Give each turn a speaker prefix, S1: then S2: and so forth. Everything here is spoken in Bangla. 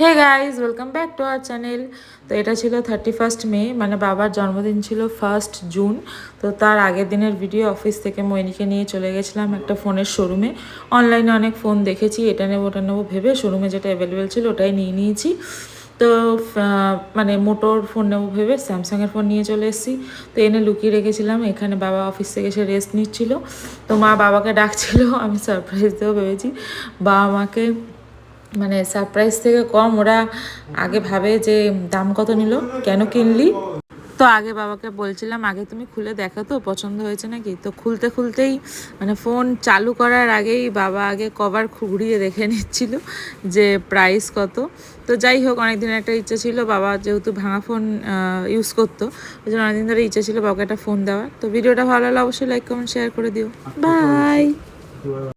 S1: Hey guys, welcome back to our channel. তো এটা ছিল 31 মে, মানে বাবার জন্মদিন ছিল 1 জুন। তো তার আগের দিনের ভিডিও। অফিস থেকে মইনিকে নিয়ে চলে গেছিলাম একটা ফোনের শোরুমে। অনলাইনে অনেক ফোন দেখেছি, এটা নেবো ওটা নেবো ভেবে শোরুমে যেটা অ্যাভেলেবেল ছিল ওটাই নিয়ে নিয়েছি। তো মানে মোটোর ফোন নেবো ভেবে স্যামসাংয়ের ফোন নিয়ে চলে এসেছি। তো এনে লুকিয়ে রেখেছিলাম এখানে, বাবা অফিস থেকে এসে রেস্ট নিচ্ছিল। তো মা বাবাকে ডাকছিল, আমি সারপ্রাইজ দেবো ভেবেছি। বাবা মাকে মানে সারপ্রাইজ থেকে কম ওরা আগে ভাবে যে দাম কত নিল, কেন কিনলি। তো আগে বাবাকে বলছিলাম আগে তুমি খুলে দেখো তো পছন্দ হয়েছে নাকি। তো খুলতে খুলতেই মানে ফোন চালু করার আগেই বাবা আগে কভার ঘুরিয়ে দেখে নিচ্ছিল যে প্রাইস কত। তো যাই হোক, অনেকদিনের একটা ইচ্ছা ছিল, বাবা যেহেতু ভাঙা ফোন ইউজ করতো ওই জন্য অনেকদিন ধরে ইচ্ছা ছিল বাবাকে একটা ফোন দেওয়ার। তো ভিডিওটা ভালো লাগলে অবশ্যই লাইক কমেন্ট শেয়ার করে দিও। বাই।